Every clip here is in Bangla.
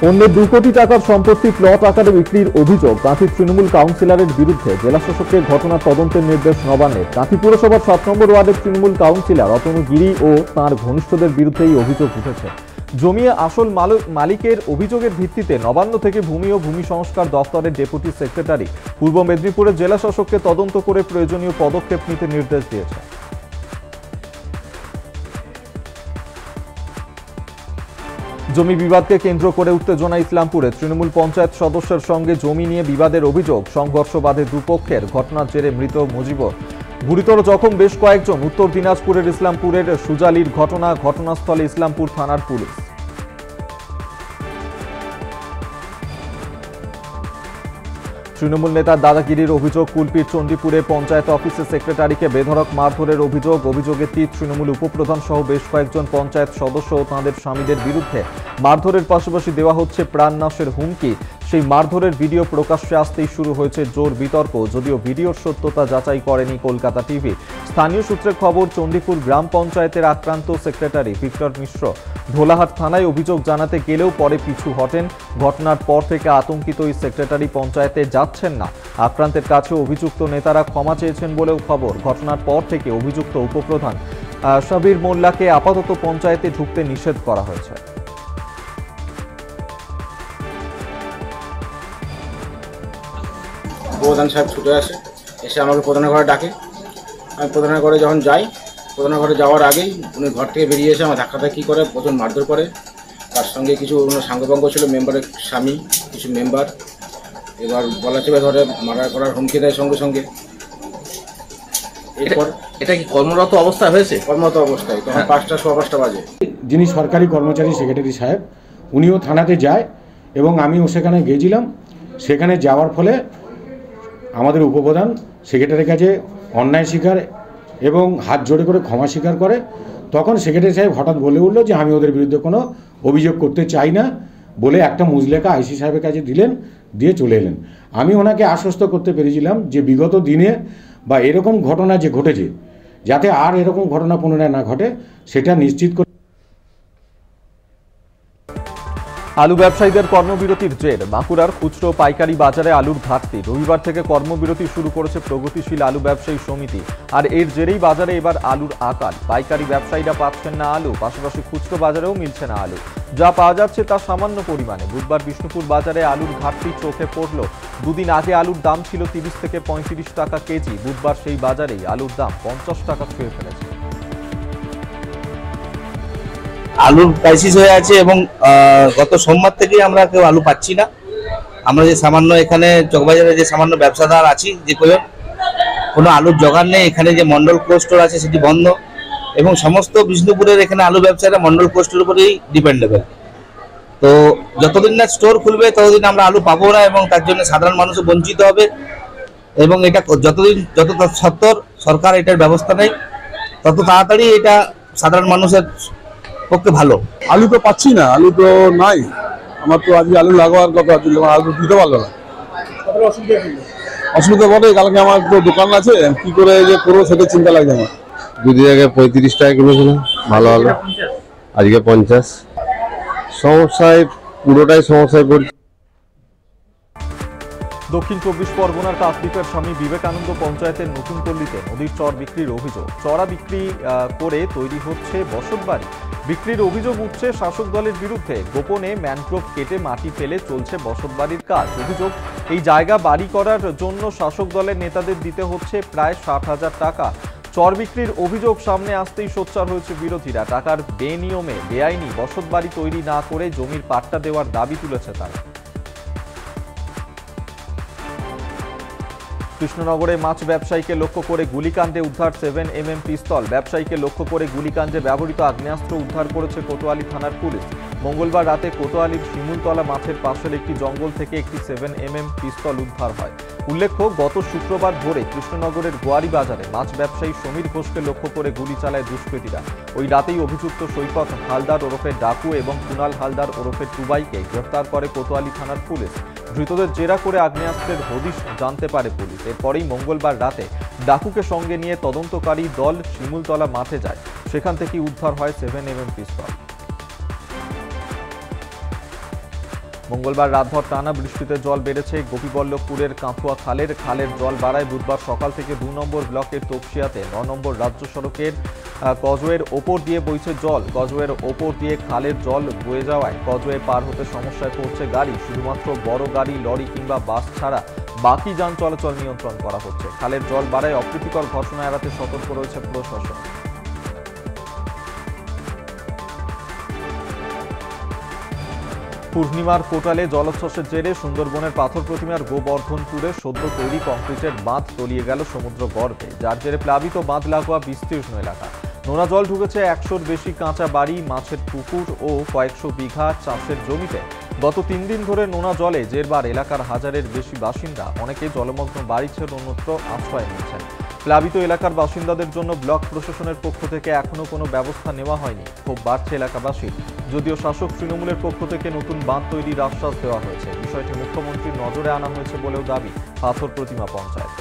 অন্যের 2 কোটি টাকার সম্পত্তি প্লট আকারে বিক্রির অভিযোগ কাঁথি তৃণমূল কাউন্সিলরের বিরুদ্ধে জেলা শাসকের ঘটনা তদন্তের নির্দেশ নবান্নের। কাঁথি পুরসভার 7 নম্বর ওয়ার্ডের তৃণমূল কাউন্সিলর অতনু গিরি ও তাঁর ঘনিষ্ঠদের বিরুদ্ধে এই অভিযোগ উঠেছে। জমি আসল মালিকের অভিযোগের ভিত্তিতে নবান্ন থেকে ভূমি ও ভূমি সংস্কার দপ্তরের ডেপুটি সেক্রেটারি পূর্ব মেদিনীপুরের জেলা শাসককে তদন্ত করে প্রয়োজনীয় পদক্ষেপ নিতে নির্দেশ দিয়েছে। জমি বিবাদকে কেন্দ্র করে উত্তেজনা ইসলামপুরে। তৃণমূল পঞ্চায়েত সদস্যের সঙ্গে জমি নিয়ে বিবাদের অভিযোগ, সংঘর্ষ বাধে দুপক্ষের। ঘটনার জেরে মৃত মুজিবর, গুরুতর জখম বেশ কয়েকজন। উত্তর দিনাজপুরের ইসলামপুরের সুজালির ঘটনাস্থলে ইসলামপুর থানার পুলিশ। তৃণমূল নেতার দাদাগিরির অভিযোগ, কুলপির চণ্ডীপুরে পঞ্চায়েত অফিসের সেক্রেটারিকে বেধড়ক মারধরের অভিযোগে তৃণমূল উপপ্রধান সহ বেশ কয়েকজন পঞ্চায়েত সদস্য ও তাঁদের স্বামীদের বিরুদ্ধে মারধরের পাশাপাশি দেওয়া হচ্ছে প্রাণনাশের হুমকি। সেই মারধরের ভিডিও প্রকাশ্যে আসতেই শুরু হয়েছে জোর বিতর্ক, যদিও ভিডিওর সত্যতা যাচাই করেনি কলকাতা টিভি। স্থানীয় সূত্রে খবর, চণ্ডীপুর গ্রাম পঞ্চায়েতের আক্রান্ত সেক্রেটারি ভিক্টর মিশ্র ঢোলাহাট থানায় অভিযোগ জানাতে গেলেও পরে পিছু হটেন। ঘটনার পর থেকে আতঙ্কিত ওই সেক্রেটারি পঞ্চায়েতে যাচ্ছেন না। আক্রান্তের কাছে অভিযুক্ত নেতারা ক্ষমা চেয়েছেন বলেও খবর। ঘটনার পর থেকে অভিযুক্ত উপপ্রধান সাবির মোল্লাকে আপাতত পঞ্চায়েতে ঢুকতে নিষেধ করা হয়েছে। প্রধান সাহেব ছুটে আসে, এসে আমাকে প্রধানের ঘরে ডাকে। আমি প্রধানের ঘরে যখন যাই, প্রধানের ঘরে যাওয়ার আগেই উনি ঘর থেকে বেরিয়ে এসে আমার ধাক্কাধাক্কি করে, প্রচুর মারধর করে। তার সঙ্গে কিছু সাঙ্গপাঙ্গ ছিল, মেম্বারের স্বামী, কিছু মেম্বার। এবার গলা চেপে ধরে মার্ডার করার হুমকি দেয় সঙ্গে সঙ্গে। এরপর এটা কি কর্মরত অবস্থায় হয়েছে? কর্মরত অবস্থায়, তখন 5টা 5:15 বাজে। যিনি সরকারি কর্মচারী সেক্রেটারি সাহেব, উনিও থানাতে যায় এবং আমিও সেখানে গিয়েছিলাম। সেখানে যাওয়ার ফলে আমাদের উপপ্রধান সেক্রেটারির কাছে অন্যায় স্বীকার এবং হাত জোড়ে করে ক্ষমা স্বীকার করে। তখন সেক্রেটারি সাহেব হঠাৎ বলে উঠল যে আমি ওদের বিরুদ্ধে কোনো অভিযোগ করতে চাই না বলে একটা মুজলেখা আইসি সাহেবের কাছে দিলেন, দিয়ে চলে এলেন। আমি ওনাকে আশ্বস্ত করতে পেরেছিলাম যে বিগত দিনে বা এরকম ঘটনা যে ঘটেছে, যাতে আর এরকম ঘটনা পুনরায় না ঘটে সেটা নিশ্চিত করে। আলু ব্যবসায়ীদের কর্মবিরতির জের। বাঁকুড়ার খুচরো পাইকারি বাজারে আলুর ঘাটতি। রবিবার থেকে কর্মবিরতি শুরু করেছে প্রগতিশীল আলু ব্যবসায়ী সমিতি। আর এর জেরেই বাজারে এবার আলুর আকাল। পাইকারি ব্যবসায়ীরা পাচ্ছেন না আলু, পাশাপাশি খুচরো বাজারেও মিলছে না আলু। যা পাওয়া যাচ্ছে তা সামান্য পরিমাণে। বুধবার বিষ্ণুপুর বাজারে আলুর ঘাটতি চোখে পড়ল। দুদিন আগে আলুর দাম ছিল 30 থেকে 35 টাকা কেজি। বুধবার সেই বাজারেই আলুর দাম 50 টাকা ছুঁয়ে ফেলেছে। আলুর ক্রাইসিস হয়ে আছে এবং গত সোমবার থেকেই আমরা কেউ আলু পাচ্ছি না। আমরা যে সামান্য এখানে চকবাজারে যে সামান্য ব্যবসাদার আছি, যে কোনো আলুর জোগান নেই। এখানে যে মন্ডল কোল্ড স্টোর আছে সেটি বন্ধ এবং সমস্ত বিষ্ণুপুরের এখানে আলু ব্যবসায়ীরা মন্ডল কোল্ড স্টোরের উপরেই ডিপেন্ডেবল। তো যতদিন না স্টোর খুলবে ততদিন আমরা আলু পাবো না এবং তার জন্য সাধারণ মানুষও বঞ্চিত হবে। এবং এটা যত সত্বর সরকার এটার ব্যবস্থা নেয়, তত তাড়াতাড়ি এটা সাধারণ মানুষের পক্ষে ভালো। আলু তো পাচ্ছি না, আলু তো নাই। আমার তো আজকে আলু লাগাবার কথা ছিল, আলু দিতে পারলো না। অসুবিধা বটে, কালকে আমার তো দোকান আছে, কি করে যে করবো সেটা চিন্তা লাগছে আমার। দুদিন আগে 35 টাকা কিলো ছিল ভালো আলু, আজকে 50। সমস্যায় পুরোটাই সমস্যায় পড়ছে। দক্ষিণ 24 পরগনার কাকদ্বীপের স্বামী বিবেকানন্দ পঞ্চায়েতের নতুন পল্লীতে নদীর চর বিক্রির অভিযোগ। চড়া বিক্রি করে তৈরি হচ্ছে বসতবাড়ি। বিক্রির অভিযোগ উঠছে শাসক দলের বিরুদ্ধে। গোপনে ম্যানগ্রোভ কেটে মাটি ফেলে চলছে বসতবাড়ির কাজ। অভিযোগ, এই জায়গা বাড়ি করার জন্য শাসক দলের নেতাদের দিতে হচ্ছে প্রায় 60,000 টাকা। চর বিক্রির অভিযোগ সামনে আসতেই সোচ্চার হয়েছে বিরোধীরা। টাকার বেআইনি বসতবাড়ি তৈরি না করে জমির পাট্টা দেওয়ার দাবি তুলেছে তারা। কৃষ্ণনগরে মাছ ব্যবসায়ীকে লক্ষ্য করে গুলিকাণ্ডে উদ্ধার 7mm পিস্তল। ব্যবসায়ীকে লক্ষ্য করে গুলিকাণ্ডে ব্যবহৃত আগ্নেয়াস্ত্র উদ্ধার করেছে কোতোয়ালি থানার পুলিশ। মঙ্গলবার রাতে কোতোয়ালির শিমুলতলা মাঠের পাশের একটি জঙ্গল থেকে একটি 7mm পিস্তল উদ্ধার হয়। উল্লেখ্য, গত শুক্রবার ভোরে কৃষ্ণনগরের গোয়ারি বাজারে মাছ ব্যবসায়ী সমীর ঘোষকে লক্ষ্য করে গুলি চালায় দুষ্কৃতীরা। ওই রাতেই অভিযুক্ত সৈকত হালদার ওরফে ডাকু এবং কুনাল হালদার ওরফে টুবাইকে গ্রেফতার করে কোতোয়ালি থানার পুলিশ। ধৃতদের জেরা করে আগ্নেয়াস্ত্রের হদিশ জানতে পারে পুলিশ। এরপরেই মঙ্গলবার রাতে ডাকুকে সঙ্গে নিয়ে তদন্তকারী দল শিমুলতলা মাঠে যায়। সেখান থেকে উদ্ধার হয় 7mm পিস্তল। মঙ্গলবার রাতভর টানা বৃষ্টিতে জল বেড়েছে গোপীবল্লভপুরের কাঁথুয়া খালের জল বাড়ায় বুধবার সকাল থেকে 2 নম্বর ব্লকের তপসিয়াতে 9 নম্বর রাজ্য সড়কের কজওয়ের ওপর দিয়ে বইছে জল। কজওয়ের ওপর দিয়ে খালের জল বয়ে যাওয়ায় কজওয়ে পার হতে সমস্যায় পড়ছে গাড়ি। শুধুমাত্র বড় গাড়ি, লরি কিংবা বাস ছাড়া বাকি যান চলাচল নিয়ন্ত্রণ করা হচ্ছে। খালের জল বাড়ায় অপ্রীতিকর ঘটনা এড়াতে সতর্ক রয়েছে প্রশাসন। পূর্ণিমার কোটালে জলোচ্ছ্বাসের জেরে সুন্দরবনের পাথর প্রতিমার গোবর্ধনপুরে সদ্য তৈরি কংক্রিটের বাঁধ তলিয়ে গেল সমুদ্র গর্ভে, যার জেরে প্লাবিত বাঁধ লাগোয়া বিস্তীর্ণ এলাকা। নোনা জল ঢুকেছে 100-র বেশি কাঁচা বাড়ি, মাছের পুকুর ও কয়েকশো বিঘা চাষের জমিতে। গত 3 দিন ধরে নোনা জলে জেরবার এলাকার হাজারের বেশি বাসিন্দা, অনেকে জলমগ্ন বাড়ি ছেড়ে অন্যত্র আশ্রয় নিয়েছেন। প্লাবিত এলাকার বাসিন্দাদের জন্য ব্লক প্রশাসনের পক্ষ থেকে এখনো কোনো ব্যবস্থা নেওয়া হয়নি। ক্ষোভ বাড়ছে এলাকাবাসীর। যদিও শাসক তৃণমূলের পক্ষ থেকে নতুন বাঁধ তৈরির আশ্বাস দেওয়া হয়েছে, বিষয়টি মুখ্যমন্ত্রীর নজরে আনা হয়েছে বলেও দাবি পাথর প্রতিমা পঞ্চায়েত।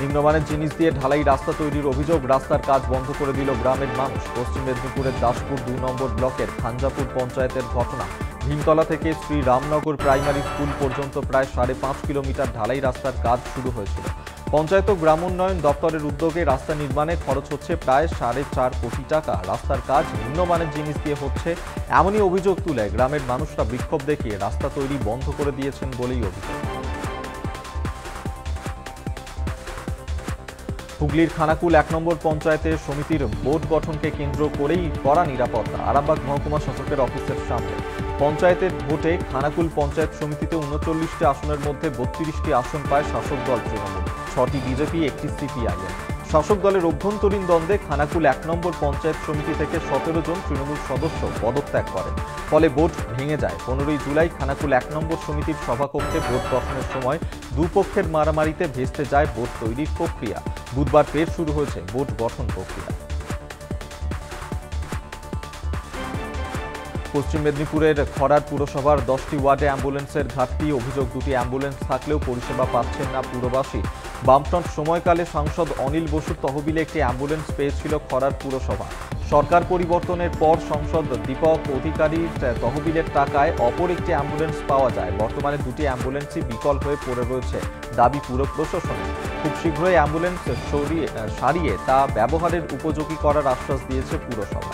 নিম্নমানের জিনিস দিয়ে ঢালাই রাস্তা তৈরির অভিযোগ, রাস্তার কাজ বন্ধ করে দিল গ্রামের মানুষ। পশ্চিম মেদিনীপুরের দাসপুর 2 নম্বর ব্লকের খাঞ্জাপুর পঞ্চায়েতের ঘটনা। ভীমতলা থেকে শ্রী রামনগর প্রাইমারি স্কুল পর্যন্ত প্রায় 5.5 কিলোমিটার ঢালাই রাস্তার কাজ শুরু হয়েছিল। পঞ্চায়েত ও গ্রামোন্নয়ন দপ্তরের উদ্যোগে রাস্তা নির্মাণে খরচ হচ্ছে প্রায় 4.5 কোটি টাকা। রাস্তার কাজ নিম্নমানের জিনিস দিয়ে হচ্ছে, এমনই অভিযোগ তুলে গ্রামের মানুষরা বিক্ষোভ দেখিয়ে রাস্তা তৈরি বন্ধ করে দিয়েছেন বলেই অভিযোগ। হুগলির খানাকুল 1 নম্বর পঞ্চায়েতের সমিতির বোর্ড গঠনকে কেন্দ্র করেই কড়া নিরাপত্তা আরামবাগ মহকুমা শাসকের অফিসের সামনে। পঞ্চায়েতের ভোটে খানাকুল পঞ্চায়েত সমিতিতে 39টি আসনের মধ্যে 32টি আসন পায় শাসক দল তৃণমূল, 6টি বিজেপি, 1টি সিপিআইএম। শাসক দলের অভ্যন্তরীণ দ্বন্দ্বে খানাকুল 1 নম্বর পঞ্চায়েত সমিতি থেকে 17 জন তৃণমূল সদস্য পদত্যাগ করেন। ফলে ভোট ভেঙে যায়। 15ই জুলাই খানাকুল 1 নম্বর সমিতির সভাকক্ষে ভোট গঠনের সময় দুপক্ষের মারামারিতে ভেস্তে যায় ভোট তৈরির প্রক্রিয়া। বুধবার ফের শুরু হয়েছে ভোট গঠন প্রক্রিয়া। পশ্চিম মেদিনীপুরের খড়ার পুরসভার 10টি ওয়ার্ডে অ্যাম্বুলেন্সের ঘাটতি, অভিযোগ 2টি অ্যাম্বুলেন্স থাকলেও পরিষেবা পাচ্ছেন না পুরবাসী। বামফ্রন্ট সময়কালে সাংসদ অনিল বসুর তহবিলে একটি অ্যাম্বুলেন্স পেয়েছিল খড়ার পুরসভা। সরকার পরিবর্তনের পর সাংসদ দীপক অধিকারীর তহবিলের টাকায় অপর একটি অ্যাম্বুলেন্স পাওয়া যায়। বর্তমানে 2টি অ্যাম্বুলেন্সই বিকল হয়ে পড়ে রয়েছে, দাবি পুর প্রশাসনের। খুব শীঘ্রই অ্যাম্বুলেন্স সারিয়ে তা ব্যবহারের উপযোগী করার আশ্বাস দিয়েছে পুরসভা।